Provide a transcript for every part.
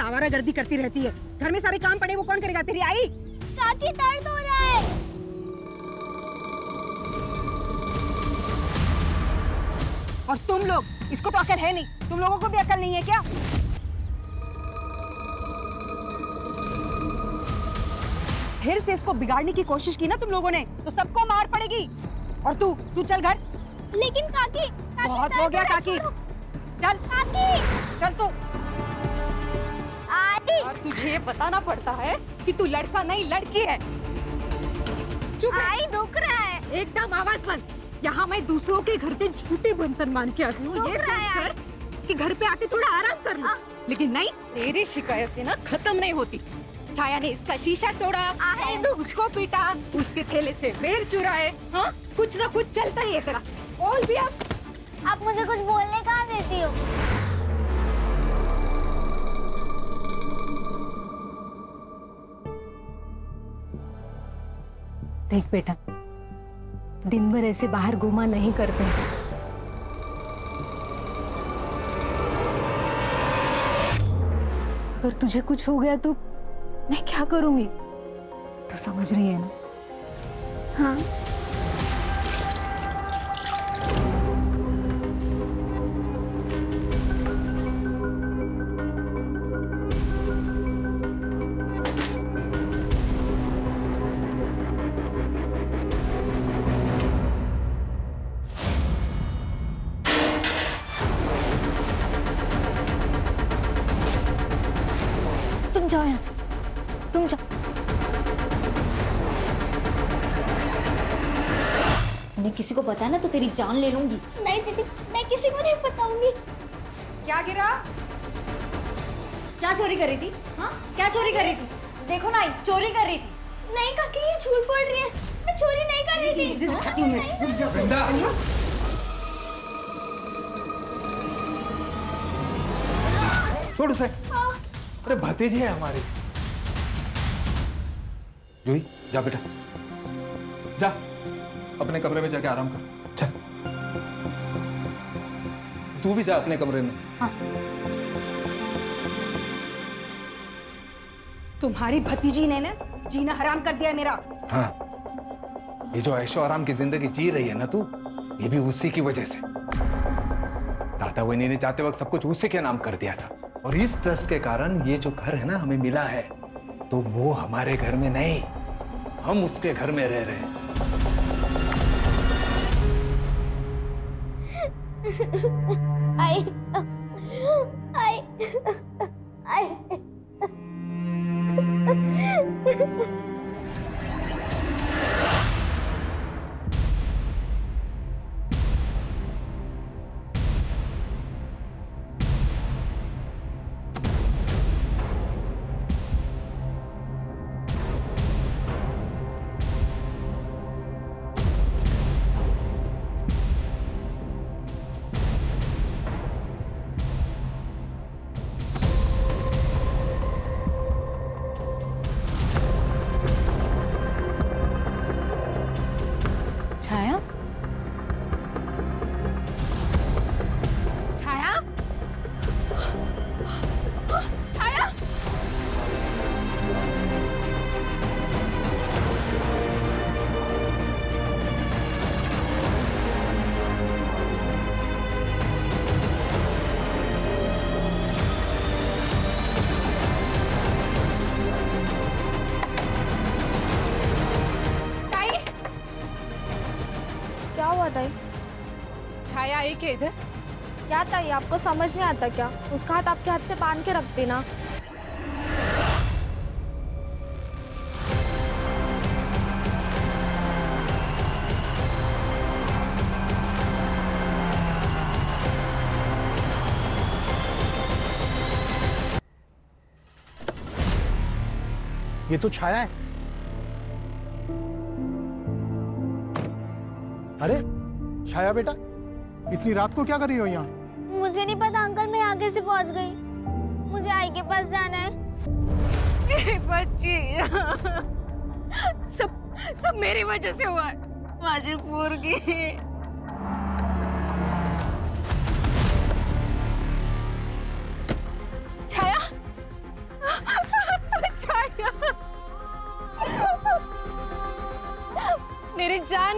आवारागर्दी करती रहती है। घर में सारे काम पड़े वो कौन करेगा? तेरी आई। काकी दर्द हो रहा है। और तुम लोग, इसको तो अकल है नहीं, तुम लोगों को भी अकल नहीं है क्या? फिर से इसको बिगाड़ने की कोशिश की ना तुम लोगों ने तो सबको मार पड़ेगी। और तू चल घर। लेकिन काकी बहुत हो गया काकी, चल काकी चल तू। आई और तुझे ये बताना पड़ता है कि तू लड़का नहीं लड़की है। चुप रह। आई दुख रहा है। एकदम आवाज बंद। यहाँ मैं दूसरों के घर के झूठे बर्तन मान के आती हूँ ये सोचकर कि घर पे आके थोड़ा आराम कर लूं। लेकिन नहीं, तेरी शिकायतें ना खत्म नहीं होती। छाया ने इसका शीशा तोड़ा, उसको पीटा, उसके थैले से बेर चुराए। हाँ, कुछ ना कुछ चलता ही है तेरा। बोल भी आप मुझे कुछ बोलने कहाँ देती हो? देख बेटा, दिन भर ऐसे बाहर घूमा नहीं करते। अगर तुझे कुछ हो गया तो मैं क्या करूंगी? तू समझ रही है ना? हाँ। तुम जाओ यहाँ से, तुम जाओ। उन्हें किसी को पता है ना तो तेरी जान ले लूंगी। नहीं दीदी, मैं किसी को नहीं बताऊंगी। क्या गिरा? क्या चोरी कर रही थी? हाँ, क्या चोरी कर रही थी? देखो ना, चोरी कर रही थी। नहीं काकी, ये झूठ बोल रही है। मैं चोरी नहीं कर रही थी। वृंदा, छोड़ उसे। अरे भतीजी है हमारी। जूही, जा बेटा, जा अपने कमरे में जाके आराम कर। चल, तू भी जा अपने कमरे में। हाँ। तुम्हारी भतीजी ने ना जीना हराम कर दिया है मेरा। हाँ, ये जो ऐशो आराम की जिंदगी जी रही है ना तू, ये भी उसी की वजह से। दादा वही ने जाते वक्त सब कुछ उसी के नाम कर दिया था, और इस ट्रस्ट के कारण ये जो घर है ना हमें मिला है, तो वो हमारे घर में नहीं, हम उसके घर में रह रहे हैं। आई आई आई छाया, छाया, छाया। ताई, क्या हुआ ताई? छाया आई क्या इधर? क्या ताई, आपको समझ नहीं आता क्या? उसका हाथ आपके हाथ से बांध के रखती ना। ये तो छाया है। अरे छाया बेटा, इतनी रात को क्या कर रही हो यहाँ? मुझे नहीं पता अंकल, मैं आगे से पहुंच गई। मुझे आई के पास जाना है। बच्ची, सब मेरी वजह से हुआ है। माझी पोरगी। छाया,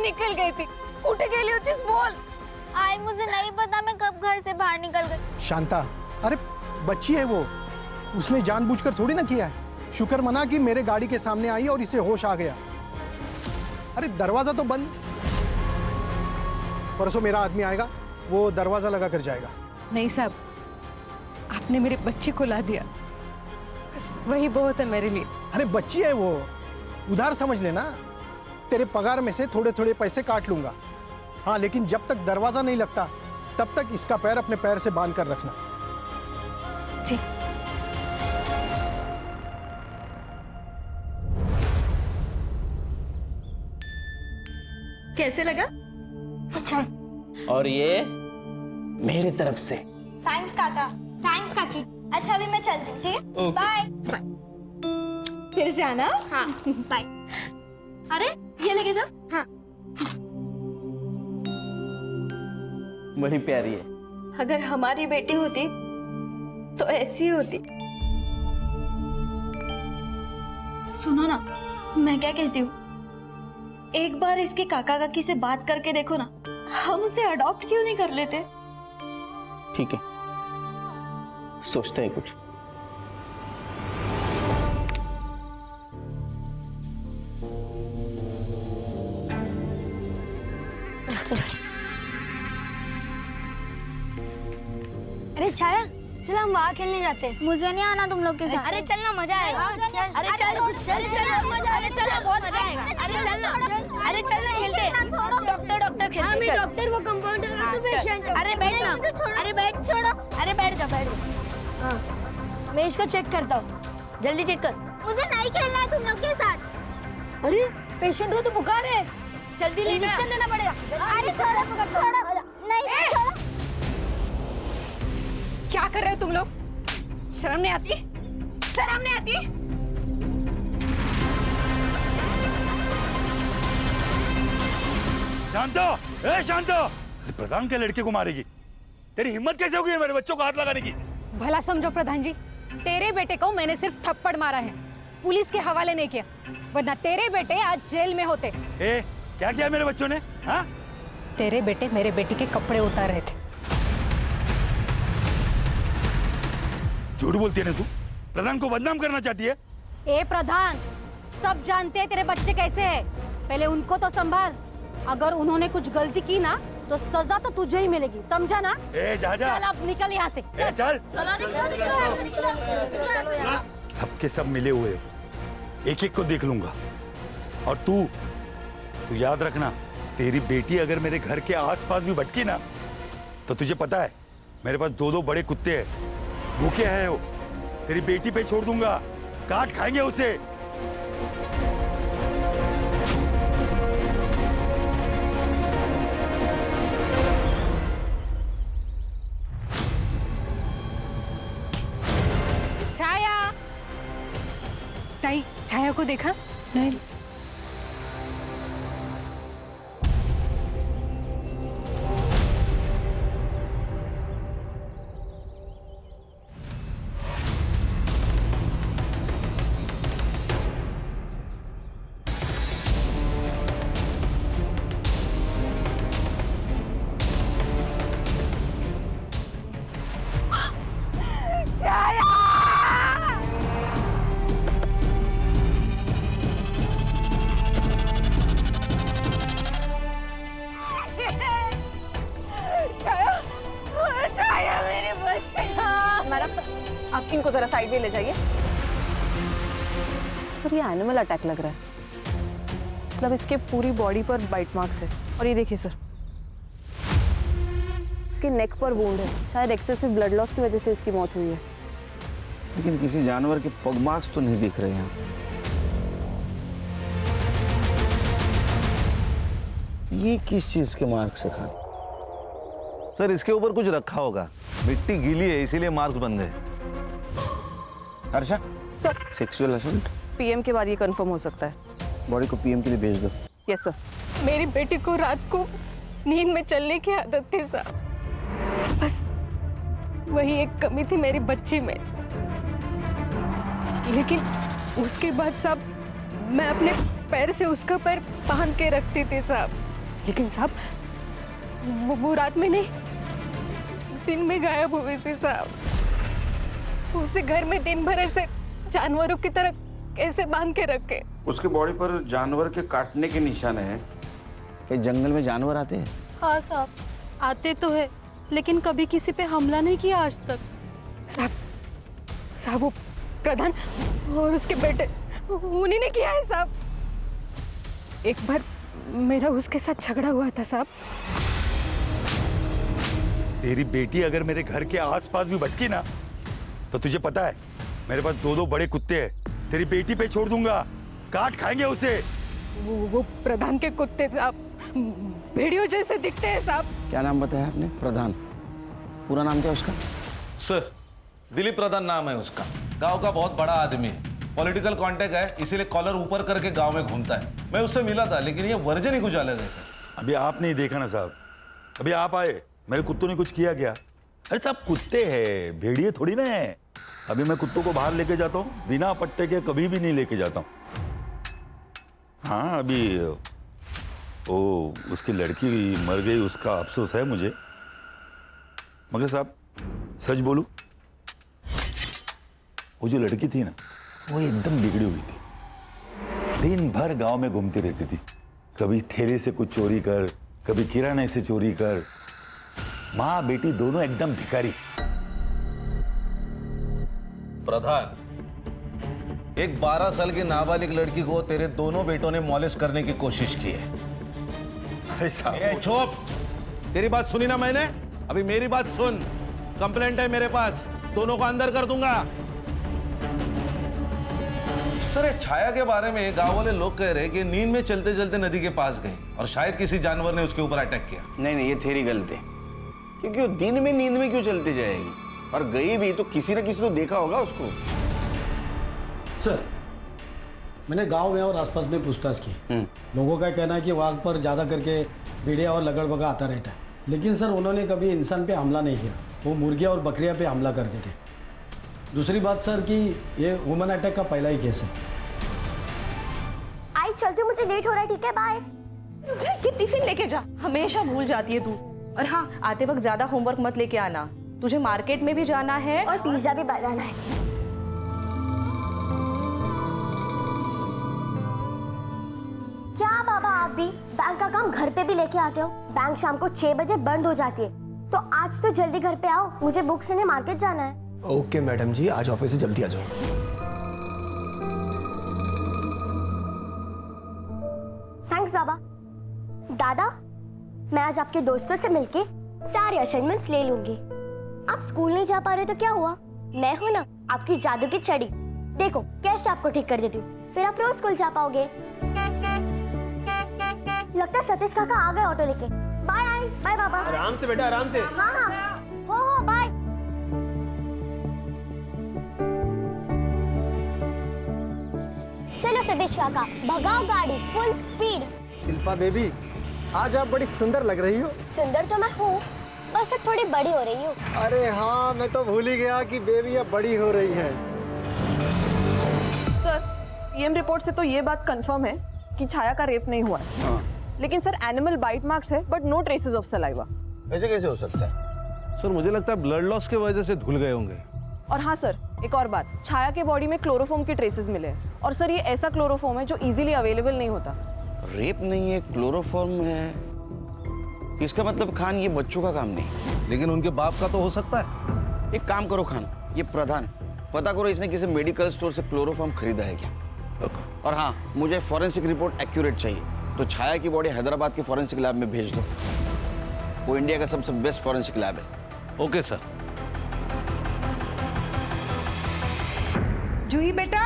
निकल गई थी, कुठे गेली होतीस बोल। आई मुझे नहीं पता मैं कब घर से बाहर निकल गई। शांता, अरे बच्ची है वो, उसने जानबूझकर थोड़ी ना किया है। शुक्र मना कि मेरे गाड़ी के सामने आई और इसे होश आ गया। अरे दरवाजा तो बंद। परसों मेरा आदमी आएगा, वो दरवाजा लगा कर जाएगा। नहीं साहब, आपने मेरे बच्चे को ला दिया, बस वही बहुत है मेरे लिए। अरे बच्ची है वो, उधार समझ लेना। तेरे पगार में से थोड़े थोड़े पैसे काट लूंगा। हाँ, लेकिन जब तक दरवाजा नहीं लगता तब तक इसका पैर अपने पैर से बांध कर रखना। जी। कैसे लगा? और ये मेरी तरफ से। थैंक्स काका, थैंक्स काकी। अच्छा अभी मैं चलती हूँ, ठीक है? बाय। फिर से आना। हाँ बाय। अरे ये लेके जाओ। हाँ। बड़ी प्यारी है। अगर हमारी बेटी होती तो ऐसी होती। सुनो ना, मैं क्या कहती हूँ, एक बार इसके काका काकी से बात करके देखो ना, हम उसे अडॉप्ट क्यों नहीं कर लेते? ठीक है, सोचते हैं कुछ। अरे छाया, चल हम वहाँ खेलने जाते हैं। मुझे नहीं आना तुम लोग के साथ। अरे चलना, मजा आएगा। अरे चल, अरे चल, मजा, अरे चल, बहुत मजा आएगा। अरे चलना, अरे चलना खेलते। डॉक्टर खेलते। हाँ, मैं डॉक्टर, वो कंपाउंडर, तू पेशेंट। अरे बैठ ना, अरे बैठ, छोड़ो, अरे बैठ जा। हाँ, मैं इसको चेक करता हूँ। जल्दी चेक कर। मुझे नहीं खेलना है तुम लोग के साथ। अरे पेशेंट हो तो बुखार है, जल्दी इंजेक्शन देना पड़ेगा। अरे छोड़ो, नहीं छोड़ो। क्या कर रहे हो तुम लोग? शर्म नहीं आती? शर्म नहीं आती? शांतो, ए शांतो! प्रधान के लड़के को मारेगी? तेरी हिम्मत कैसे होगी मेरे बच्चों को हाथ लगाने की? भला समझो प्रधान जी, तेरे बेटे को मैंने सिर्फ थप्पड़ मारा है, पुलिस के हवाले नहीं किया, वरना तेरे बेटे आज जेल में होते। ए, क्या किया मेरे बच्चों ने? हाँ? तेरे बेटे मेरे बेटी के कपड़े उतार रहे थे। झूठ बोलती है ना तू? प्रधान को बदनाम करना चाहती है? ए प्रधान, सब जानते हैं तेरे बच्चे कैसे हैं। पहले उनको तो संभाल। अगर उन्होंने कुछ गलती की ना तो सजा तो तुझे ही मिलेगी, समझा ना? ए जा जा। चल अब निकल यहाँ से। ए चल। सबके सब मिले हुए हो, एक एक को देख लूंगा। और तू याद रखना, तेरी बेटी अगर मेरे घर के आसपास भी भटकी ना, तो तुझे पता है मेरे पास 2 बड़े कुत्ते हैं, भूखे हैं वो। तेरी बेटी पे छोड़ दूंगा, काट खाएंगे उसे। छाया, ताई, छाया को देखा? नहीं। मैडम, आप इनको जरा साइड में ले जाइए। सर, ये एनिमल अटैक लग रहा है। मतलब इसके पूरी बॉडी पर बाइट मार्क्स है। और ये देखिए सर, इसके नेक पर वुंड है। शायद एक्सेसिव ब्लड लॉस की वजह से इसकी मौत हुई है। लेकिन किसी जानवर के पग मार्क्स तो नहीं दिख रहे हैं। ये किस चीज के मार्क्स है खान? सर, इसके ऊपर कुछ रखा होगा, मिट्टी गीली है इसीलिए मार्क्स बन गए। Harsha, sir, sexual assault PM के बाद ये कंफर्म हो सकता है। बॉडी को पीएम के लिए भेज दो। Yes sir. मेरी बेटी को रात को नींद में चलने की आदत थी साहब, बस वही एक कमी थी मेरी बच्ची में। लेकिन उसके बाद साहब मैं अपने पैर से उसका पैर बांध के रखती थी साहब। लेकिन साहब वो रात में नहीं, दिन में गायब हुई थी साहब। उसे घर में दिन भर ऐसे जानवरों की तरह कैसे बांध के रखे? उसके बॉडी पर जानवर के काटने के निशान हैं। क्या जंगल में जानवर आते हैं? हाँ साहब, आते तो है, लेकिन कभी किसी पे हमला नहीं किया आज तक। साहब वो प्रधान और उसके बेटे उन्हीं ने किया है साहब। एक बार मेरा उसके साथ झगड़ा हुआ था साहब। तेरी बेटी अगर मेरे घर के आसपास भी भटकी ना, तो तुझे पता है मेरे पास 2 बड़े कुत्ते हैं। तेरी बेटी पे छोड़ दूंगा, काट खाएंगे उसे। वो प्रधान के कुत्ते साहब भेड़ियों जैसे दिखते हैं साहब। क्या नाम बताया आपने? प्रधान। पूरा नाम क्या उसका? सर, दिलीप प्रधान नाम है उसका। गांव का बहुत बड़ा आदमी है, पॉलिटिकल कांटेक्ट है, इसीलिए कॉलर ऊपर करके गांव में घूमता है। मैं उससे मिला था, लेकिन ये वर्जन ही कुछ अलग है सर। अभी आप नहीं देखा ना साहब, अभी आप आए, मेरे कुत्तों ने कुछ किया क्या? अरे साहब कुत्ते हैं, भेड़िए थोड़ी ना है। अभी मैं कुत्तों को बाहर लेके जाता हूँ, बिना पट्टे के कभी भी नहीं लेके जाता हूँ। हाँ, अभी वो उसकी लड़की मर गई, उसका अफसोस है मुझे। मगर साहब सच बोलूं, वो जो लड़की थी ना, वो एकदम बिगड़ी हुई थी। दिन भर गांव में घूमती रहती थी, कभी ठेले से कुछ चोरी कर, कभी किराने से चोरी कर। माँ बेटी दोनों एकदम भिखारी। प्रधान, एक 12 साल की नाबालिग लड़की को तेरे दोनों बेटों ने मॉलेस्ट करने की कोशिश की है। अरे साहब चुप! तेरी बात सुनी ना मैंने, अभी मेरी बात सुन। कंप्लेंट है मेरे पास, दोनों को अंदर कर दूंगा। सर, छाया के बारे में गांव वाले लोग कह रहे कि नींद में चलते चलते नदी के पास गई और शायद किसी जानवर ने उसके ऊपर अटैक किया। नहीं, ये थेरी गलत है, क्योंकि वो दिन में नींद में क्यों चलती जाएगी? और गई भी तो किसी न किसी तो देखा होगा उसको। सर, मैंने गांव में और आसपास में पूछताछ की। लोगों का कहना है कि वहाँ पर ज़्यादा करके भेड़िया और लगड़बगा आता रहता है, लेकिन सर उन्होंने कभी इंसान पे हमला नहीं किया। वो मुर्गियाँ और बकरियाँ पे हमला करते थे। दूसरी बात सर कि ये वुमन अटैक का पहला ही केस है। आई चलती हूँ, मुझे लेट हो रहा है। ठीक है, बाय। ये टिफिन लेके जा, हमेशा भूल जाती है तू। और हाँ, आते वक्त ज्यादा होमवर्क मत लेके आना, तुझे मार्केट में भी जाना है और पिज्जा भी बनाना है। क्या बाबा, आप भी बैंक का काम घर पे भी लेके आते हो? बैंक शाम को 6 बजे बंद हो जाती है, तो आज तो जल्दी घर पे आओ, मुझे बुक्स लेने मार्केट जाना है। ओके मैडम जी, आज ऑफिस से जल्दी आ जाओ। थैंक्स बाबा। दादा, मैं आज आपके दोस्तों से मिलके सारे असाइनमेंट्स ले लूंगी। आप स्कूल नहीं जा पा रहे तो क्या हुआ, मैं हूं ना आपकी जादू की छड़ी। देखो कैसे आपको ठीक कर देती हूँ, फिर आप रोज स्कूल जा पाओगे। लगता है सतीश काका आ गए ऑटो लेके। बाय बाय बाबा। आराम से बेटा, आराम से। हाँ हाँ, हो बाय। चलो सतीश काका, भगाओ गाड़ी फुल स्पीड। शिल्पा बेबी, आज आप बड़ी सुंदर लग रही हो। सुंदर तो मैं हूँ, बस अब थोड़ी बड़ी हो रही हूँ। अरे हाँ, मैं तो भूल ही गया कि बेबी अब बड़ी हो रही है। सर, पीएम रिपोर्ट से तो ये बात कंफर्म है कि छाया का रेप नहीं हुआ है। लेकिन सर एनिमल बाइट मार्क्स है, but no traces of saliva. ऐसे कैसे हो सकता है? सर, मुझे लगता है ब्लड लॉस की वजह से धुल गए होंगे। और हाँ सर, एक और बात, छाया के बॉडी में क्लोरोफॉर्म के ट्रेसेस मिले हैं। और सर ये ऐसा क्लोरोफॉर्म है जो इजीली अवेलेबल नहीं होता। रेप नहीं है, क्लोरोफॉर्म है, इसका मतलब खान ये बच्चों का काम नहीं। लेकिन उनके बाप का तो हो सकता है। एक काम करो खान, ये प्रधान, पता करो इसने किसी मेडिकल स्टोर से क्लोरोफॉर्म खरीदा है क्या। और हाँ, मुझे फॉरेंसिक रिपोर्ट एक्यूरेट चाहिए, तो छाया की बॉडी हैदराबाद के फॉरेंसिक लैब में भेज दो। वो इंडिया का सबसे बेस्ट फॉरेंसिक लैब है। Okay sir. जूही बेटा,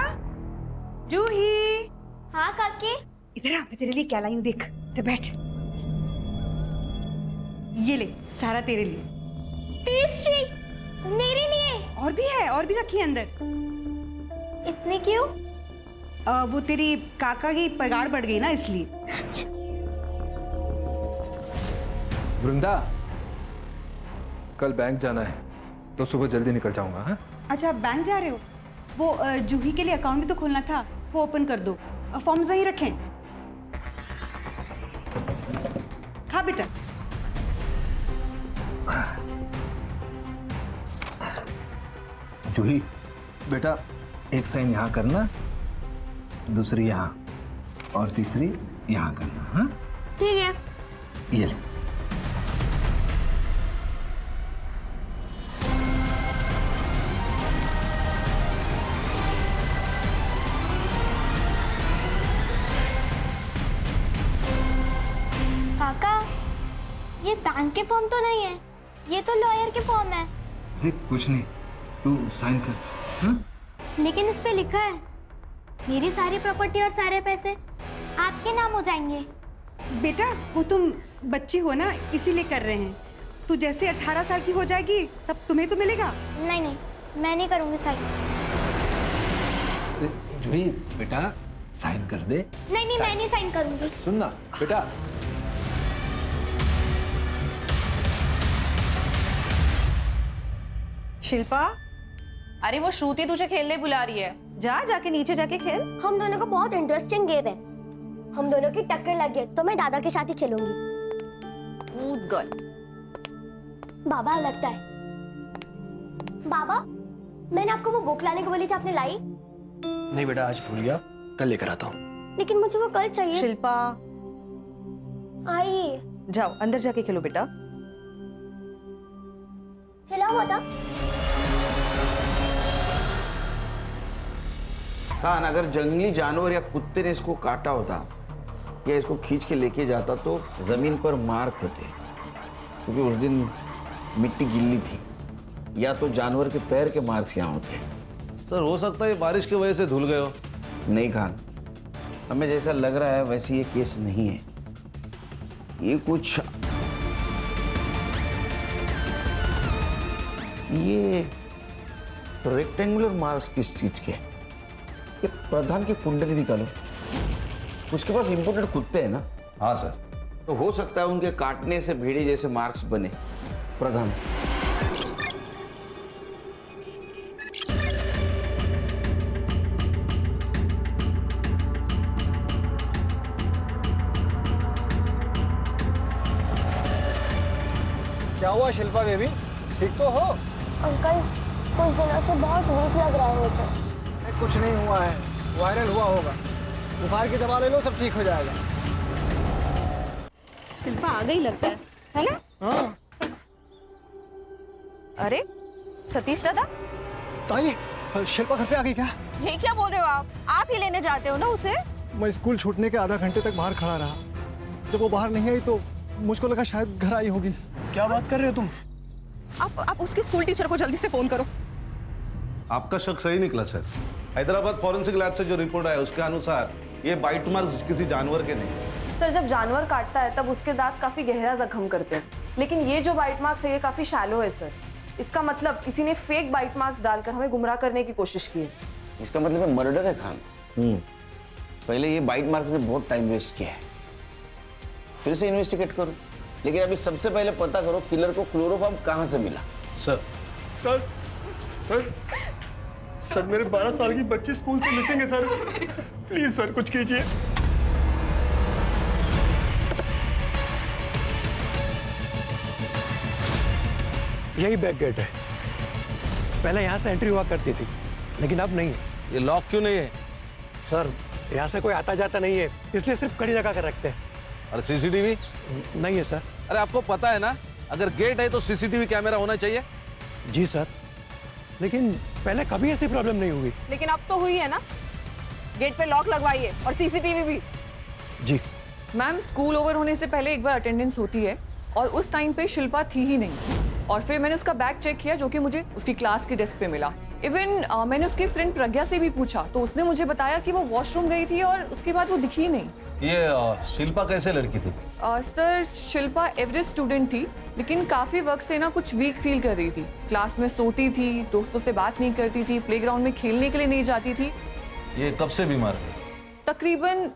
जूही। हाँ काकी। इधर आ, मैं तेरे लिए क्या लाई हूँ, देख। तो बैठ, ये ले, सारा तेरे लिए। पेस्ट्री मेरे लिए? और भी है, और भी रखी है अंदर। इतने क्यों? वो तेरी काका की पगार बढ़ गई ना, इसलिए। वृंदा, कल बैंक जाना है तो सुबह जल्दी निकल जाऊंगा। हाँ? अच्छा, बैंक जा रहे हो? वो जूही के लिए अकाउंट भी तो खोलना था, वो ओपन कर दो। फॉर्म्स वहीं रखें। हाँ बेटा। जूही बेटा, एक साइन यहाँ करना, दूसरी यहाँ और तीसरी यहाँ करना। हाँ ठीक है। ये ले। काका, ये बैंक के फॉर्म तो नहीं है, ये तो लॉयर के फॉर्म है। कुछ नहीं, तू साइन कर। हाँ? लेकिन इस पे लिखा है मेरी सारी प्रॉपर्टी और सारे पैसे आपके नाम हो जाएंगे। बेटा वो तुम बच्ची हो ना, इसीलिए कर रहे हैं। तू जैसे 18 साल की हो जाएगी सब तुम्हें तो मिलेगा। नहीं नहीं, मैं नहीं करूंगी साइन। जूही बेटा साइन कर दे। नहीं नहीं, मैं नहीं साइन करूंगी। सुन ना बेटा। शिल्पा, अरे वो श्रुति तुझे खेलने बुला रही है, जा जाके नीचे जाके खेल। हम दोनों को बहुत इंटरेस्टिंग गेम है, हम दोनों की टक्कर लगी है तो मैं दादा के साथ ही खेलूंगी। कूद गर्ल। बाबा लगता है। बाबा, मैंने आपको वो बुक लाने को बोली थी, आपने लाई? नहीं बेटा, आज भूल गया, कल लेकर आता हूँ। लेकिन मुझे वो कल चाहिए। शिल्पा आई, जाओ अंदर जाके खेलो बेटा। हिलाओ बता। हाँ, अगर जंगली जानवर या कुत्ते ने इसको काटा होता या इसको खींच के लेके जाता तो जमीन पर मार्क होते, क्योंकि उस दिन मिट्टी गिल्ली थी, या तो जानवर के पैर के मार्क्स यहाँ होते। सर हो सकता है बारिश की वजह से धुल गए हो। नहीं खान, हमें जैसा लग रहा है वैसे ये केस नहीं है। ये कुछ ये रेक्टेंगुलर मार्क्स किस चीज के? ये प्रधान की कुंडली निकालो, उसके पास इंपोर्टेड कुत्ते हैं ना। हाँ सर। तो हो सकता है उनके काटने से भेड़े जैसे मार्क्स बने। प्रधान, क्या हुआ शिल्पा बेबी, ठीक तो हो? अंकल, कुछ दिनों से बहुत वीक लग रहा है मुझे। कुछ नहीं हुआ है, वायरल हुआ होगा। बुखार की दवा ले लो, सब ठीक हो जाएगा। शिल्पा आ गई लगता है ना? हाँ। अरे सतीश दादा, ताई, शिल्पा घर पे आ गई क्या? ये क्या बोल रहे हो आप ही लेने जाते हो ना उसे? मैं स्कूल छूटने के आधा घंटे तक बाहर खड़ा रहा। जब वो बाहर नहीं आई तो मुझको लगा शायद घर आई होगी। क्या बात कर रहे हो तुम? आप उसकी स्कूल टीचर को जल्दी से फोन करो। आपका शक सही निकला सर। हैदराबाद फॉरेंसिक लैब से जो रिपोर्ट आया उसके अनुसार ये बाइट मार्क्स किसी जानवर के नहीं। सर जब जानवर काटता है तब उसके दांत काफी गहरा जख्म करते हैं, लेकिन ये जो बाइट मार्क्स है ये काफी शैलो है सर। इसका मतलब किसी ने फेक बाइट मार्क्स डालकर हमें गुमराह करने की कोशिश की है। इसका मतलब मर्डर है खान। पहले ये बाइट मार्क्स ने बहुत टाइम वेस्ट किया है, फिर से इन्वेस्टिगेट करो। लेकिन अभी सबसे पहले पता करो किलर को क्लोरोफॉर्म कहाँ से मिला। सर सर सर सर मेरे 12 साल की बच्ची स्कूल से मिसिंग है सर। प्लीज सर कुछ कीजिए। यही बैक गेट है, पहले यहाँ से एंट्री हुआ करती थी, लेकिन अब नहीं। ये लॉक क्यों नहीं है? सर यहाँ से कोई आता जाता नहीं है, इसलिए सिर्फ कड़ी लगा कर रखते हैं। और सीसीटीवी नहीं है सर। अरे आपको पता है ना, अगर गेट है तो सीसीटीवी कैमरा होना चाहिए। जी सर, लेकिन पहले कभी ऐसी प्रॉब्लम नहीं हुई। लेकिन अब तो हुई है ना, गेट पे लॉक लगवाइए और सीसीटीवी भी। जी मैम, स्कूल ओवर होने से पहले एक बार अटेंडेंस होती है और उस टाइम पे शिल्पा थी ही नहीं, और फिर मैंने उसका बैग चेक किया जो कि मुझे उसकी क्लास की डेस्क पे मिला। इवन मैंने उसकी फ्रेंड प्रज्ञा से भी पूछा तो उसने मुझे बताया कि वो वॉशरूम गई थी और उसके बाद वो दिखी ही नहीं। ये शिल्पा कैसे लड़की थी? सर शिल्पा एवरेज स्टूडेंट थी, लेकिन काफी वक्त से ना कुछ वीक फील कर रही थी। क्लास में सोती थी, दोस्तों से बात नहीं करती थी, प्लेग्राउंड में खेलने के लिए नहीं जाती थी। ये कब से बीमार थी? तकरीबन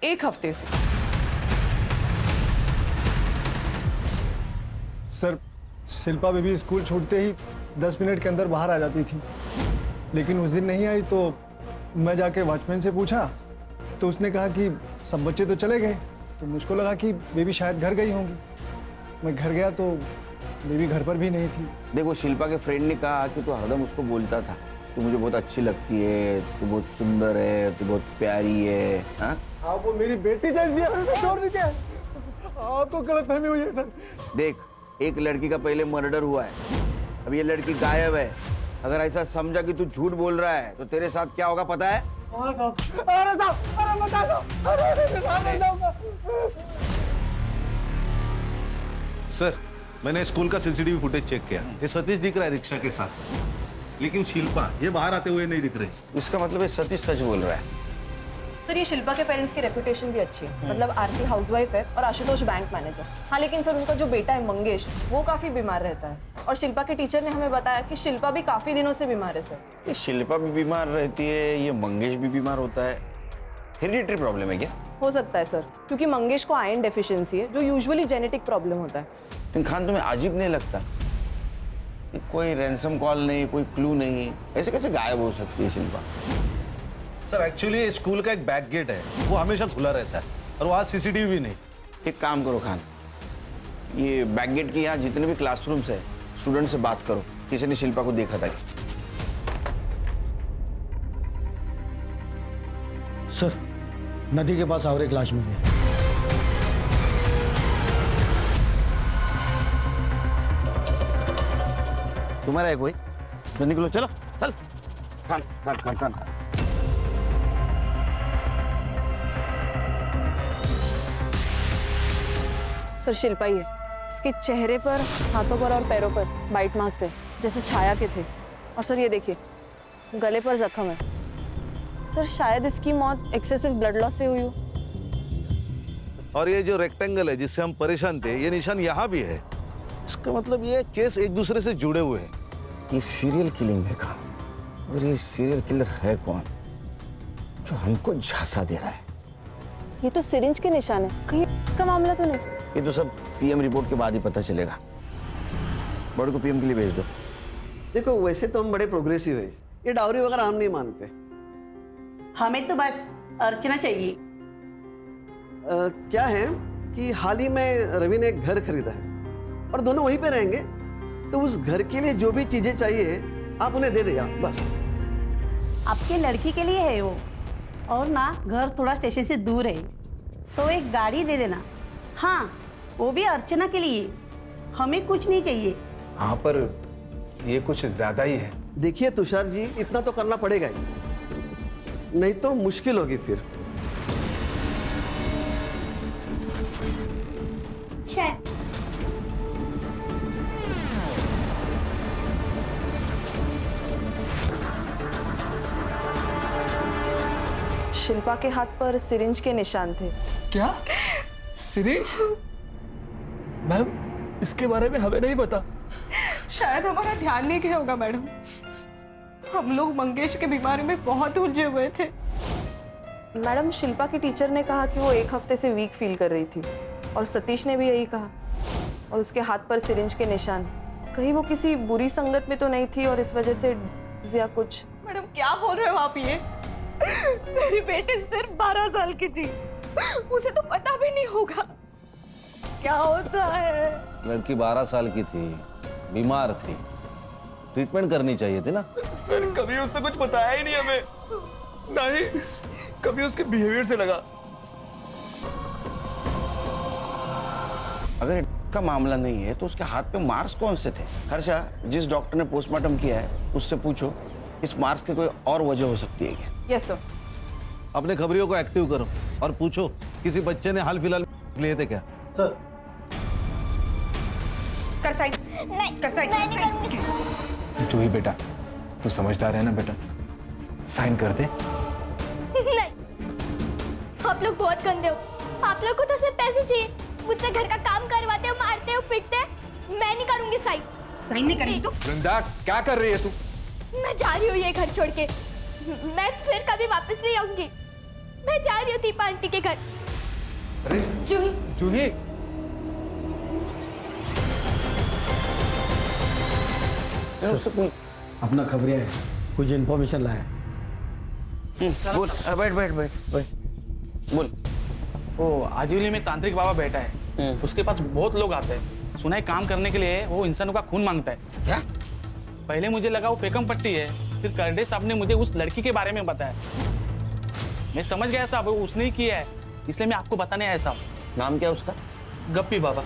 1 हफ्ते से। सर शिल्पा बेबी स्कूल छूटते ही 10 मिनट के अंदर बाहर आ जाती थी, लेकिन उस दिन नहीं आई तो मैं जाके वॉचमैन से पूछा तो उसने कहा कि सब बच्चे तो चले गए, तो मुझको लगा कि बेबी शायद घर गई होंगी। मैं घर गया तो बेबी घर पर भी नहीं थी। देखो, शिल्पा के फ्रेंड ने कहा कि तू हरदम उसको बोलता था तू मुझे बहुत अच्छी लगती है, तू बहुत सुंदर है, तू बहुत प्यारी है। हाँ, वो मेरी बेटी जैसी है, उसे छोड़ दीजिए। आपको गलतफहमी हुई है सर। देख, एक लड़की का पहले मर्डर हुआ है, अब ये लड़की गायब है। अगर ऐसा समझा कि तू झूठ बोल रहा है तो तेरे साथ क्या होगा पता है? हाँ साहब, अरे साहब, अरे बता साहब, अरे जाऊंगा। सर, मैंने स्कूल का सीसीटीवी फुटेज चेक किया। ये सतीश दिख रहा है रिक्शा के साथ, लेकिन शिल्पा ये बाहर आते हुए नहीं दिख रही। इसका मतलब ये सतीश सच बोल रहा है। सर, ये शिल्पा के पेरेंट्स की रेपुटेशन भी अच्छी है। मतलब आरती हाउसवाइफ है और आशुतोष बैंक मैनेजर। हाँ, लेकिन सर उनका जो बेटा है मंगेश, वो काफी बीमार रहता है। और शिल्पा के टीचर ने हमें बताया कि शिल्पा भी काफी दिनों से बीमार है सर। ये शिल्पा भी बीमार रहती है, ये मंगेश भी बीमार होता है। हेरिडिटरी प्रॉब्लम है क्या? हो सकता है सर, क्योंकि मंगेश को आयरन डेफिशिएंसी है, जो यूजुअली जेनेटिक प्रॉब्लम होता है। लेकिन खान, तुम्हें अजीब नहीं लगता? कोई रैंसम कॉल नहीं, कोई क्लू नहीं, ऐसे कैसे गायब हो सकती है शिल्पा? सर, एक्चुअली स्कूल का एक बैक गेट है, वो हमेशा खुला रहता है और वहाँ सीसीटीवी भी नहीं। एक काम करो खान, ये बैक गेट के यहाँ जितने भी क्लासरूम्स है, स्टूडेंट से बात करो, किसी ने शिल्पा को देखा था क्या? सर, नदी के पास और एक लाश मिली है। तुम्हारा है कोई? तो निकलो, चलो चल। खान खान खान खान सर, शिल्पा ही है। इसके चेहरे पर, हाथों पर और पैरों पर बाइट मार्क्स है, जैसे छाया के थे। और सर ये देखिए, गले पर जख्म है। सर शायद इसकी मौत एक्सेसिव ब्लड लॉस से हुई हो। और ये जो रेक्टेंगल है जिससे हम परेशान थे, ये निशान यहाँ भी है। इसका मतलब ये केस एक दूसरे से जुड़े हुए हैं। ये सीरियल किलिंग है खान, और ये सीरियल किलर है कौन जो हमको झांसा दे रहा है? ये तो सिरिंज के निशान है, कहीं इसका मामला तो नहीं? ये तो सब पीएम रिपोर्ट के बाद ही पता चलेगा। बॉडी को पीएम के लिए भेज दो। देखो, वैसे तो हम बड़े प्रोग्रेसिव है, ये डाउरी वगैरह हम नहीं मानते। हमें तो बस अर्चना चाहिए। क्या है कि हाल ही में रवि ने एक घर खरीदा है और दोनों वहीं पे रहेंगे, तो उस घर के लिए जो भी चीजें चाहिए आप उन्हें दे देगा बस। आपके लड़की के लिए है वो, और ना घर थोड़ा स्टेशन से दूर है, तो एक गाड़ी दे देना। हाँ, वो भी अर्चना के लिए, हमें कुछ नहीं चाहिए। हाँ, पर ये कुछ ज्यादा ही है। देखिए तुषार जी, इतना तो करना पड़ेगा ही, नहीं तो मुश्किल होगी फिर। शिल्पा के हाथ पर सिरिंज के निशान थे। क्या? सिरिंज? मैम, इसके बारे में हमें नहीं पता। शायद हमारा ध्यान नहीं गया होगा मैडम। हम लोग मंगेश की बीमारी में बहुत उलझे हुए थे। मैडम, शिल्पा की टीचर ने कहा कि वो एक हफ्ते से वीक फील कर रही थी, और सतीश ने भी यही कहा। और उसके हाथ पर सिरिंज के निशान, कहीं वो किसी बुरी संगत में तो नहीं थी और इस वजह से या कुछ। मैडम, क्या बोल रहे हो आप ये? मेरी बेटी सिर्फ 12 साल की थी, उसे तो पता भी नहीं होगा क्या होता है। लड़की 12 साल की थी, बीमार थी, ट्रीटमेंट करनी चाहिए थी ना। सर, कभी उसने कुछ बताया ही नहीं हमें, नहीं कभी उसके बिहेवियर से लगा। अगर का मामला नहीं है तो उसके हाथ पे मार्क्स कौन से थे? हर्षा, जिस डॉक्टर ने पोस्टमार्टम किया है उससे पूछो इस मार्क्स की कोई और वजह हो सकती है क्या? Yes sir. अपने खबरियों को एक्टिव करो और पूछो किसी बच्चे ने हाल फिलहाल लिए थे क्या? सर, कर साइन। नहीं, कर साइन। मैं नहीं करूंगी। जूही बेटा, तू समझदार है ना बेटा, साइन कर दे। नहीं, आप लोग बहुत गंदे हो। आप लोग को तो सिर्फ पैसे चाहिए, मुझसे घर का काम करवाते हो, मारते हो, पीटते हो। मैं नहीं करूंगी साइन। साइन नहीं करेगी तू? वृंदा, क्या कर रही है तू? मैं जा रही हूँ ये घर छोड़ के, मैं फिर कभी वापस नहीं आऊंगी। मैं जा रही हूँ दीपा आंटी के घर। अरे जूही, जूही, अपना खबरिया है, कुछ इन्फॉर्मेशन लाया। बोल, बैठ बैठ बैठ बैठ, बोल। वो आजीवली में तांत्रिक बाबा बैठा है, उसके पास बहुत लोग आते हैं। सुना है काम करने के लिए वो इंसानों का खून मांगता है। क्या? पहले मुझे लगा वो पेकम पट्टी है, फिर करडे साहब ने मुझे उस लड़की के बारे में बताया। मैं समझ गया साहब वो उसने ही किया है, इसलिए मैं आपको बताने आया साहब। नाम क्या है उसका? गप्पी बाबा।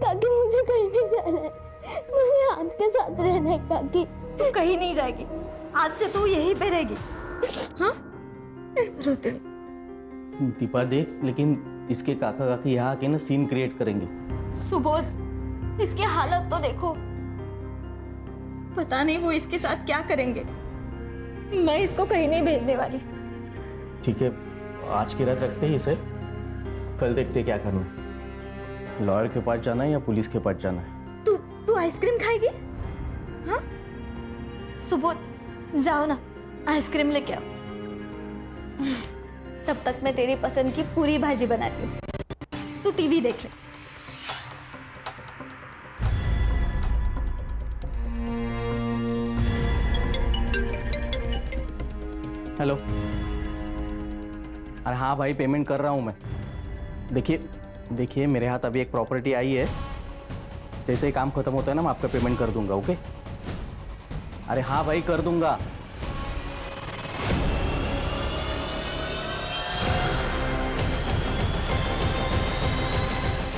काकी मुझे कहीं नहीं जाना है, मुझे आपके साथ रहना है काकी। तू कहीं नहीं जाएगी, आज से तू यहीं पे रहेगी। हाँ रोते दीपा देख, लेकिन इसके काका काकी यहाँ आके ना सीन क्रिएट करेंगे। सुबोध, इसकी हालत तो देखो, पता नहीं वो इसके साथ क्या करेंगे। मैं इसको कहीं नहीं भेजने वाली। ठीक है, आज की रात रखते ही इसे, कल देखते क्या करना है। लॉयर के पास जाना है या पुलिस के पास जाना है? तू आइसक्रीम खाएगी? हाँ सुबोध, जाओ ना आइसक्रीम लेके आओ। तब तक मैं तेरी पसंद की पूरी भाजी बनाती हूँ, तू टीवी देख ले। हेलो। अरे हाँ भाई, पेमेंट कर रहा हूँ मैं। देखिए मेरे हाथ अभी एक प्रॉपर्टी आई है, जैसे ही काम खत्म होता है ना मैं आपका पेमेंट कर दूंगा। ओके? अरे हाँ भाई, कर दूंगा।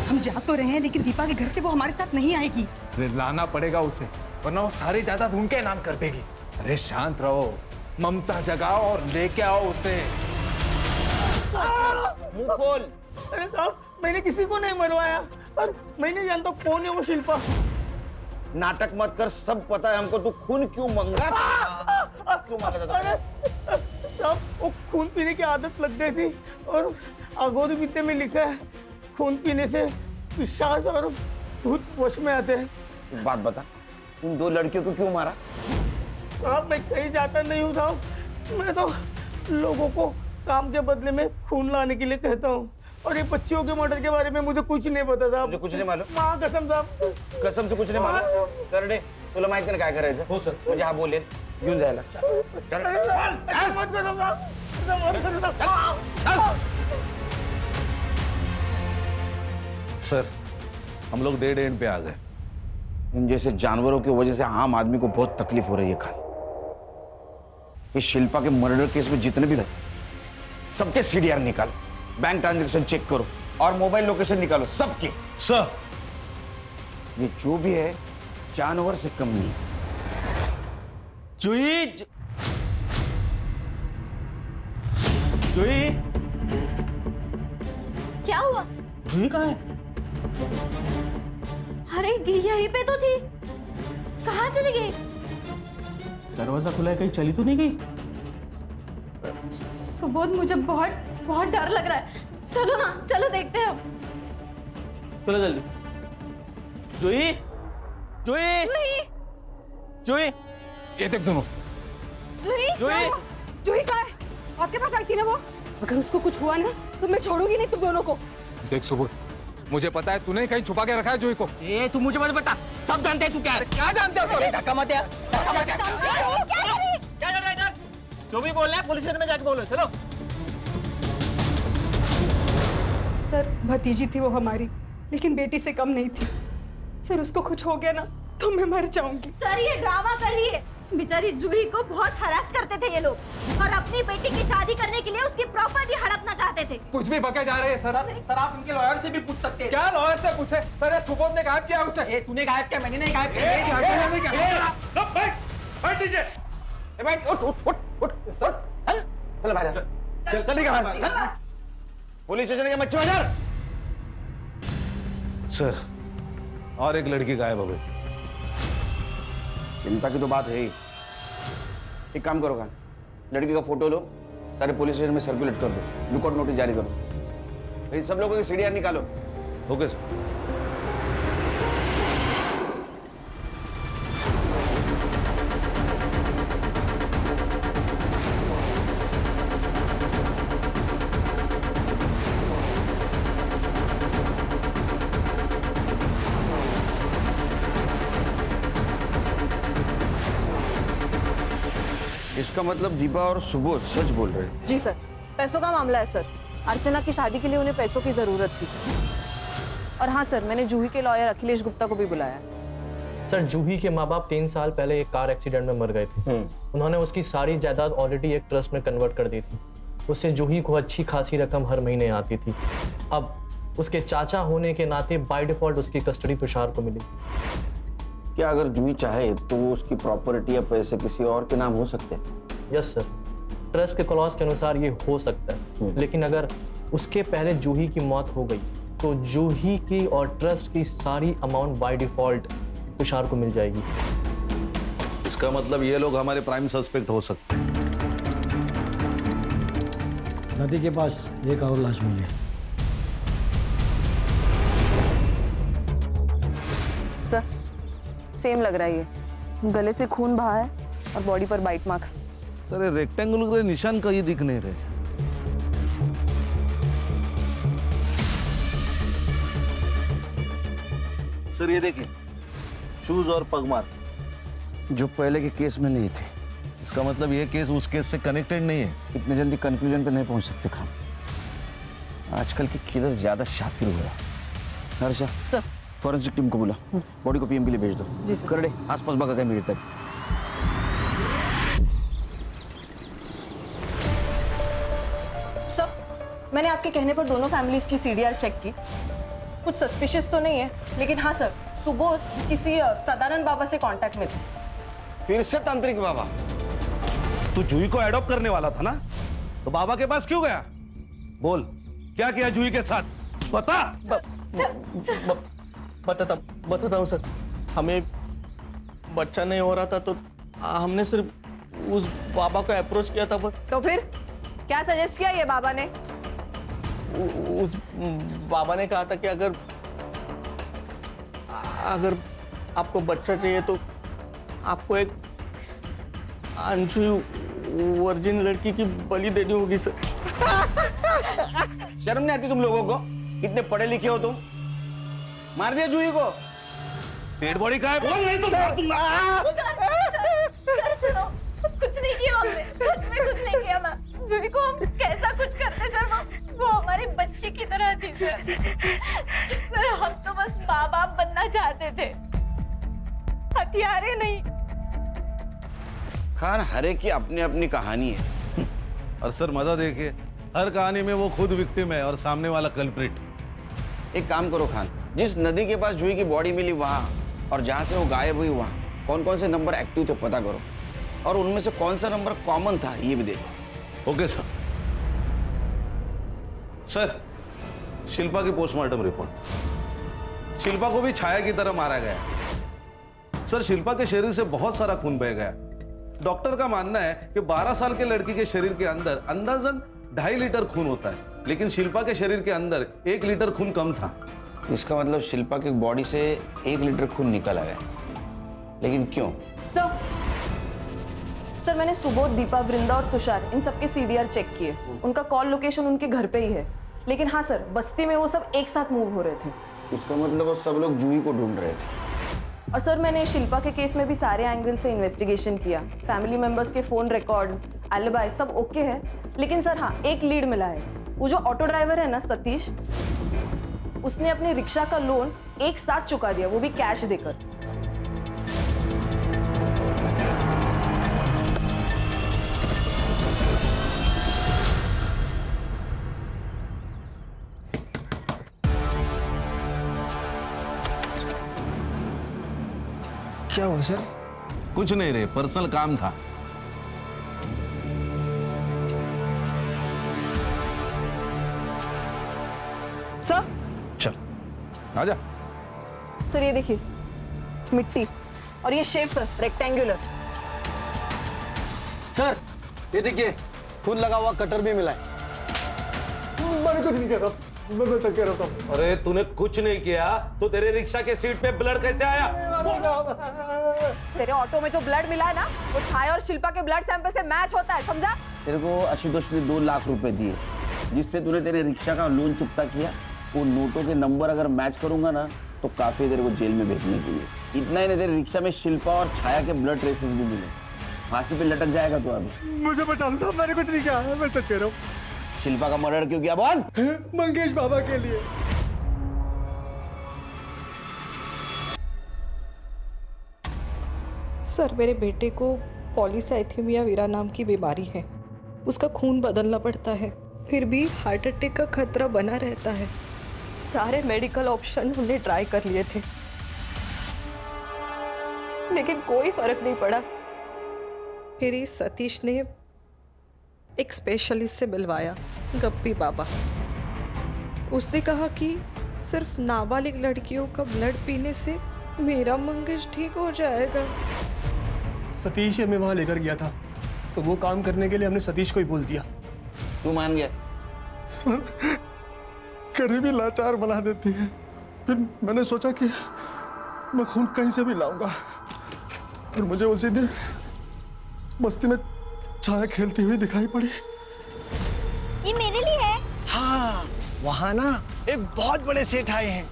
हम जा तो रहे हैं, लेकिन दीपा के घर से वो हमारे साथ नहीं आएगी। अरे लाना पड़ेगा उसे, वरना वो सारी जायदाद उनके नाम कर देगी। अरे शांत रहो, ममता जगाओ और लेके आओ उसे। मुंह खोल। अरे साहब, मैंने किसी को नहीं मरवाया और मैं नहीं जानता कौन है वो शिल्पा। नाटक मत कर, सब पता है हमको। तू खून क्यों मांगा था? क्यों मांगा था? अरे साहब, वो खून पीने की आदत लग गई थी और अघोरी विद्या में लिखा है खून पीने से पिशाच और भूत वश में आते हैं। एक बात बता, उन दो लड़कियों को क्यों मारा? साहब, मैं कहीं जाता नहीं हूँ साहब, मैं तो लोगों को काम के बदले में खून लाने के लिए कहता हूँ। और ये बच्चियों के मर्डर के बारे में मुझे कुछ नहीं पता साहब। मुझे कुछ नहीं मालूम? माँ कसम साहब, कसम से कुछ नाही मालूम? कर दे, तुला माहिती ना काय करायचं? हो सर. म्हणजे हा बोलेल घेऊन जायला. मत करो साहब, मत करो साहब. सर, हम लोग डेड एंड पे आ गए। इन जैसे जानवरों की वजह से आम आदमी को बहुत तकलीफ हो रही है खान। ये शिल्पा के मर्डर केस में जितने भी लगे सबके सीडीआर निकालो, बैंक ट्रांजैक्शन चेक करो और मोबाइल लोकेशन निकालो सबके। सर, ये जो भी है जानवर से कम नहीं। जुई, जुई, क्या हुआ? जुई कहाँ है? अरे यहीं पे तो थी, कहाँ चली गई? दरवाजा खुला है, कहीं चली तो नहीं गई? सुबोध, मुझे बहुत बहुत डर लग रहा है। चलो ना, चलो देखते हैं। चलो जल्दी। जुई, जुई, जुई, ये देख दोनों। जुई, जुई, जूही कहाँ है? आपके पास आई थी ना वो? अगर उसको कुछ हुआ ना तो मैं छोड़ूंगी नहीं तुम दोनों को। देख सुबोध, मुझे पता है तूने कहीं छुपा के रखा है जूही को। ए, तू मुझे मत बता, सब जानते हैं तू क्या है। क्या जानते हो? अरे धक्का मत यार, धक्का मत यार। क्या कर रहा है इधर? जो भी बोलना है पुलिस स्टेशन में जाके बोलो। चलो। सर, भतीजी थी वो हमारी, लेकिन बेटी से कम नहीं थी। सर, उसको कुछ हो गया ना तो मैं मर जाऊंगी। सर, ये ड्रामा कर रही है। बेचारी जूही को बहुत हरास करते थे ये लोग और अपनी बेटी की शादी करने के लिए उसकी प्रॉपर्टी हड़पना चाहते थे। कुछ भी बके जा रहे हैं सर। सर, आप इनके लॉयर से भी पूछ सकते हैं। क्या लॉयर से पूछे? सर, ये सुबोध ने गायब किया उसे। ए, तूने गायब किया, मैंने नहीं गायब किया। बैठ दीजिए। बैठ, उठ उठ उठ उठ सर, चल बाहर चल, चल निकल बाहर। पुलिस स्टेशन के मच्छी बाजार। सर, और एक लड़की गायब हो गई। चिंता की तो बात है ही। एक काम करो खान, लड़की का फोटो लो, सारे पुलिस स्टेशन में सर्कुलेट कर दो, लुकआउट नोटिस जारी करो, सब लोगों की सीडीआर निकालो। Okay sir. इसका मतलब दीपा और सुबोध सच बोल रहे हैं। जी सर, पैसों का मामला है सर। अर्चना की शादी के लिए उन्हें पैसों की जरूरत थी। और हाँ सर, मैंने जूही के लॉयर अखिलेश गुप्ता को भी बुलाया। सर, जूही के माँ बाप 3 साल पहले एक कार एक्सीडेंट में मर गए थे। उन्होंने उसकी सारी जायदाद ऑलरेडी एक ट्रस्ट में कन्वर्ट कर दी थी। उससे जूही को अच्छी खासी रकम हर महीने आती थी। अब उसके चाचा होने के नाते बाय डिफॉल्ट उसकी कस्टडी तुषार को मिली। क्या अगर जूही चाहे तो वो उसकी प्रॉपर्टी या पैसे किसी और के नाम हो सकते हैं? यस सर, ट्रस्ट के क्लॉज के अनुसार ये हो सकता है। लेकिन अगर उसके पहले जूही की मौत हो गई तो जूही की और ट्रस्ट की सारी अमाउंट बाय डिफॉल्ट तुषार को मिल जाएगी। इसका मतलब ये लोग हमारे प्राइम सस्पेक्ट हो सकते हैं। नदी के पास एक और लाश मिली। सर, सेम लग रहा है ये। गले से खून बहा है और बॉडी पर बाइट मार्क्स। सर, ये रेक्टेंगुलर के निशान कहीं दिख नहीं रहे। सर ये देखिए, शूज और पगमार जो पहले के केस में नहीं थे। इसका मतलब ये केस उस केस से कनेक्टेड नहीं है। इतने जल्दी कंक्लूजन पे नहीं पहुंच सकते खान। आजकल के किलर ज्यादा शातिर हो रहा है। हर्षा सर, फॉरेंसिक टीम को बुला, बॉडी को पीएम के लिए भेज दो। जी सर। करड़े आसपास बगा के मेरे तक। सर, मैंने आपके कहने पर दोनों फैमिलीज की सीडीआर चेक की। कुछ सस्पिशियस तो नहीं है, लेकिन हाँ सर, सुबोध किसी सदानंद बाबा से कांटेक्ट में थे। फिर से तांत्रिक बाबा? तू जूही को एडॉप्ट करने वाला था ना, तो बाबा के पास क्यों गया? बोल, क्या किया जूही के साथ? बता। बताता हूँ सर। हमें बच्चा नहीं हो रहा था तो हमने सिर्फ उस बाबा को अप्रोच किया था। तो फिर क्या सजेस्ट किया ये बाबा ने? उस बाबा ने कहा था कि अगर आपको बच्चा चाहिए तो आपको एक अनछुई वर्जिन लड़की की बलि देनी होगी सर। शर्म नहीं आती तुम लोगों को? इतने पढ़े लिखे हो तुम। मार दिया जूही को। डेड बॉडी कहाँ है? बोल, नहीं तो मार दूंगा। सर सुनो, कुछ नहीं किया हमने, सच में कुछ नहीं किया। मैं जूही को हम कैसा कुछ करते सर, वो हमारी बच्ची की तरह थी सर। सर, हम तो बस माँ बाप बनना चाहते थे, हथियारे नहीं। खान, हर एक की अपनी अपनी कहानी है। और सर मजा देखिए, हर कहानी में वो खुद विक्टिम है और सामने वाला कल्प्रिट। एक काम करो खान, जिस नदी के पास जूही की बॉडी मिली वहां और जहां से वो गायब हुई वहां कौन कौन से नंबर एक्टिव थे पता करो, और उनमें से कौन सा नंबर कॉमन था ये भी देखो। Okay sir. सर, शिल्पा की पोस्टमार्टम रिपोर्ट। शिल्पा को भी छाया की तरह मारा गया। सर, शिल्पा के शरीर से बहुत सारा खून बह गया। डॉक्टर का मानना है कि 12 साल के लड़की के शरीर के अंदर अंदाजन 2.5 लीटर खून होता है, लेकिन शिल्पा के शरीर के अंदर 1 लीटर खून कम था। इसका मतलब शिल्पा की बॉडी से 1 लीटर खून निकल आया। लेकिन क्यों? सर, मैंने सुबोध, दीपा, वृंदा और तुषार इन सबके सीडीआर चेक किए। उनका कॉल लोकेशन उनके घर पे ही है। लेकिन हाँ सर, बस्ती में वो सब एक साथ मूव हो रहे थे। इसका मतलब वो सब लोग जूही को ढूंढ रहे थे। और सर, मैंने शिल्पा के केस में भी सारे एंगल से इन्वेस्टिगेशन किया। फैमिली मेंबर्स के फोन रिकॉर्ड्स, एलिबाई सब ओके है। लेकिन सर हाँ, एक लीड मिला है। वो जो ऑटो ड्राइवर है ना, सतीश, उसने अपने रिक्शा का लोन एक साथ चुका दिया, वो भी कैश देकर। क्या हुआ सर? कुछ नहीं रे, पर्सनल काम था। सर, चल आजा। सर ये देखिए, मिट्टी, और ये शेप सर रेक्टेंगुलर। सर ये देखिए, खून लगा हुआ कटर भी मिला है। मैंने कुछ नहीं किया था, मैं सच कह रहा था। अरे तूने कुछ नहीं किया तो तेरे रिक्शा के सीट पे ब्लड कैसे आया? तेरे ऑटो में जो ब्लड मिला है ना, वो छाया और शिल्पा के ब्लड सैंपल से मैच होता है, समझा? तेरे को आशुतोष ने 2 लाख रुपए दिए, जिससे तूने तेरे रिक्शा का लोन चुकता किया। वो नोटों के नंबर अगर मैच करूंगा ना तो काफी तेरे को जेल में भेजने के लिए। इतना ही नहीं, तेरे रिक्शा में शिल्पा और छाया के ब्लड ट्रेसेस भी मिले। फांसी पे लटक जाएगा तू अभी। मुझे बता दो साहब, मैंने कुछ नहीं किया है, मैं सच कह रहा हूँ। शिल्पा का मर्डर क्यों किया बोल? मंगेश बाबा के लिए। सर मेरे बेटे को पॉलीसाइथेमिया वीरा नाम की बीमारी है। उसका खून बदलना पड़ता है, फिर भी हार्ट अटैक का खतरा बना रहता है। सारे मेडिकल ऑप्शन हमने ट्राई कर लिए थे, लेकिन कोई फर्क नहीं पड़ा। फिर इस सतीश ने एक स्पेशलिस्ट से मिलवाया, गप्पी बाबा। उसने कहा कि सिर्फ नाबालिग लड़कियों का ब्लड पीने से मेरा मंगेश ठीक हो जाएगा। सतीश हमें वहां लेकर गया था, तो वो काम करने के लिए हमने सतीश को ही बोल दिया। तू मान गया? सर गरीबी लाचार बना देती है। फिर मैंने सोचा कि मैं खून कहीं से भी लाऊंगा, और मुझे उसी दिन बस्ती में छाया खेलती हुई दिखाई पड़ी। ये मेरे लिए है। हाँ, वहाँ ना एक बहुत बड़े सेठ आए हैं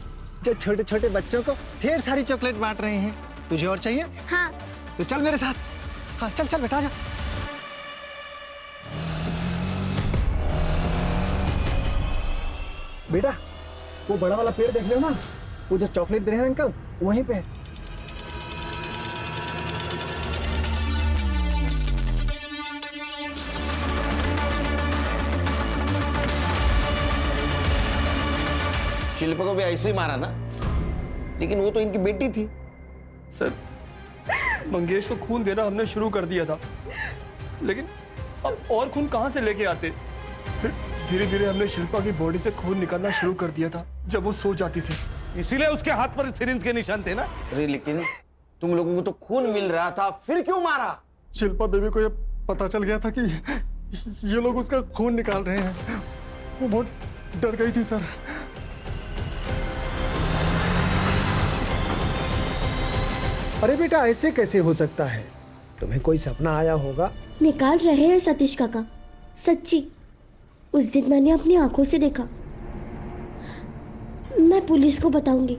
जो छोटे छोटे बच्चों को ढेर सारी चॉकलेट बांट रहे हैं। तुझे और चाहिए? हाँ। तो चल मेरे साथ। हाँ चल चल बेटा, जा। बेटा वो बड़ा वाला पेड़ देख रहे हो ना, वो जो चॉकलेट दे रहे हैं अंकल, वहीं पे है। शिल्पा को भी ऐसे ही मारा ना, लेकिन वो तो इनकी बेटी थी। सर मंगेश को खून देना हमने शुरू कर दिया था, लेकिन अब और खून कहाँ से लेके आते? फिर धीरे धीरे हमने शिल्पा की बॉडी से खून निकालना शुरू कर दिया था जब वो सो जाती थी। इसीलिए उसके हाथ पर सिरिंज के निशान थे ना। अरे लेकिन तुम लोगों को तो खून मिल रहा था, फिर क्यों मारा? शिल्पा बेबी को ये पता चल गया था कि ये लोग उसका खून निकाल रहे हैं। वो बहुत डर गई थी सर। अरे बेटा ऐसे कैसे हो सकता है? तुम्हें कोई सपना आया होगा। निकाल रहे हैं सतीश काका, सच्ची। उस दिन मैंने अपनी आंखों से देखा। मैं पुलिस को बताऊंगी।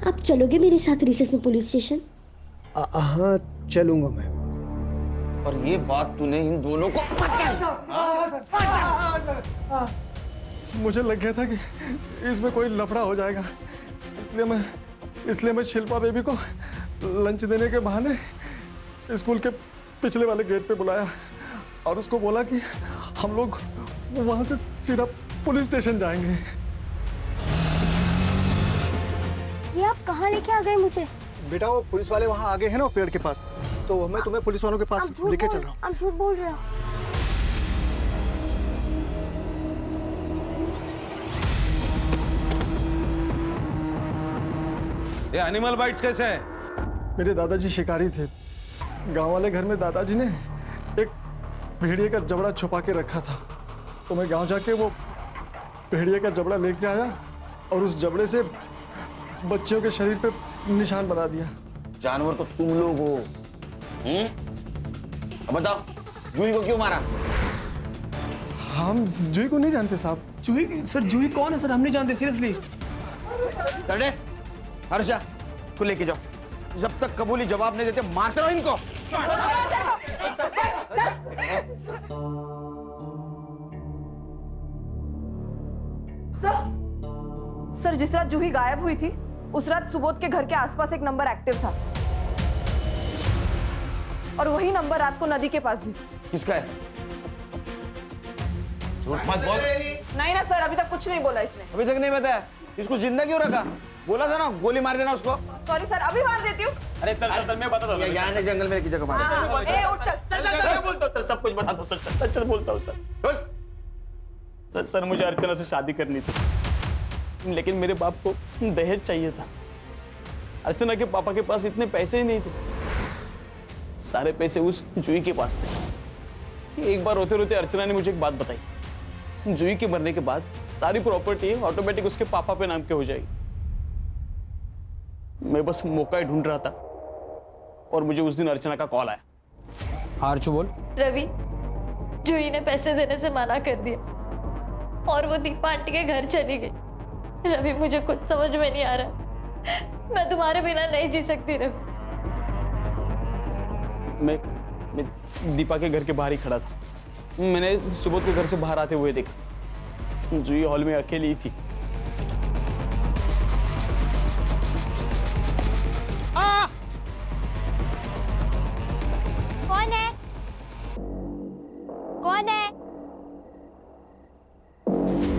आप चलोगे मेरे साथ रिसेस में पुलिस स्टेशन? हाँ चलूंगा मैं। और ये बात तूने इन दोनों को मुझे लग गया था कि इसमें कोई लफड़ा हो जाएगा, इसलिए मैं शिल्पा बेबी को लंच देने के बहाने स्कूल के पिछले वाले गेट पे बुलाया और उसको बोला कि हम लोग वहां से सीधा पुलिस स्टेशन जाएंगे। ये आप कहाँ लेके आ गए मुझे? बेटा वो पुलिस वाले वहाँ आगे हैं ना, पेड़ के पास, तो मैं तुम्हें पुलिस वालों के पास लेके चल रहा हूँ। आप झूठ बोल रहे हो। ये एनिमल बाइट्स कैसे है? मेरे दादाजी शिकारी थे। गांव वाले घर में दादाजी ने एक भेड़िए का जबड़ा छुपा के रखा था, तो मैं गांव जाके वो भेड़िए का जबड़ा लेके आया और उस जबड़े से बच्चियों के शरीर पे निशान बना दिया। जानवर तो तुम लोग हो। अब बताओ जूही को क्यों मारा? हम जूही को नहीं जानते साहब। जूही? सर जूही कौन है सर? हम नहीं जानते सीरियसली। हर्षा को लेके जाओ, जब तक कबूली जवाब नहीं देते मारते रहो इनको। सर जिस रात जूही गायब हुई थी उस रात सुबोध के घर के आसपास एक नंबर एक्टिव था, और वही नंबर रात को नदी के पास भी। किसका है? झूठ मत बोल। नहीं ना सर, अभी तक कुछ नहीं बोला इसने। अभी तक नहीं बताया? इसको जिंदा क्यों रखा? बोला था ना गोली मार देना उसको। सॉरी सर, अभी मार देती हूँ। अरे सर मैं बता दूं। यहाँ ने जंगल में एक जगह मारा। सर बोलता हूँ सर, सब कुछ बता दो सर। सर बोलता हूँ सर। सर मुझे अर्चना से शादी करनी थी, लेकिन मेरे बाप को दहेज चाहिए था। अर्चना के पापा के पास इतने पैसे ही नहीं थे, सारे पैसे उस जूही के पास थे। एक बार रोते रोते अर्चना ने मुझे एक बात बताई, जूही के मरने के बाद सारी प्रॉपर्टी ऑटोमेटिक उसके पापा पे नाम के हो जाएगी। मैं बस मौका ही ढूंढ रहा था और मुझे उस दिन अर्चना का कॉल आया। आरचू बोल। रवि, जूही ने पैसे देने से मना कर दिया और वो दीपा आंटी के घर चली गई। रवि मुझे कुछ समझ में नहीं आ रहा, मैं तुम्हारे बिना नहीं जी सकती रवि। मैं दीपा के घर के बाहर ही खड़ा था। मैंने सुबोध के घर से बाहर आते हुए देखा। जूही हॉल में अकेली ही थी। कौन है? कौन है?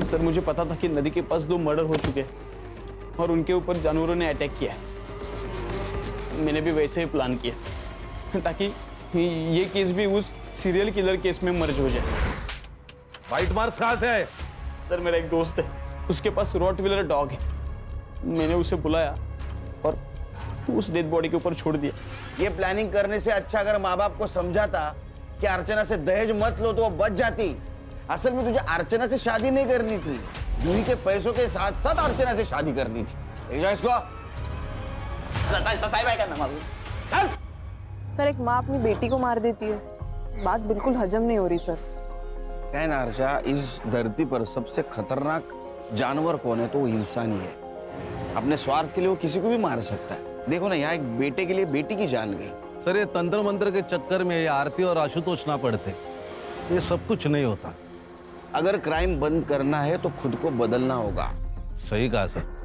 सर मुझे पता था कि नदी के पास 2 मर्डर हो चुके हैं और उनके ऊपर जानवरों ने अटैक किया है। मैंने भी वैसे ही प्लान किया ताकि ये केस भी उस सीरियल किलर केस में मर्ज हो जाए। वाइट मार्क्स कहाँ से आए? सर मेरा एक दोस्त है, उसके पास रॉटविलर डॉग है। मैंने उसे बुलाया और उस डेड बॉडी के ऊपर छोड़ दिया। ये प्लानिंग करने से अच्छा अगर माँ बाप को समझाता कि अर्चना से दहेज मत लो तो वो बच जाती। असल में तुझे अर्चना से शादी नहीं करनी थी, जूही के पैसों के साथ साथ अर्चना से शादी करनी थी। इसको साहिब है क्या नाम? सर एक माँ अपनी बेटी को मार देती है, बात बिल्कुल हजम नहीं हो रही सर। क्या है ना अर्षा, इस धरती पर सबसे खतरनाक जानवर कौन है? तो वो इंसान ही है। अपने स्वार्थ के लिए वो किसी को भी मार सकता है। देखो ना, यहाँ एक बेटे के लिए बेटी की जान गई। सर ये तंत्र मंत्र के चक्कर में ये आरती और आशुतोष ना पड़ते, ये सब कुछ नहीं होता। अगर क्राइम बंद करना है तो खुद को बदलना होगा। सही कहा सर।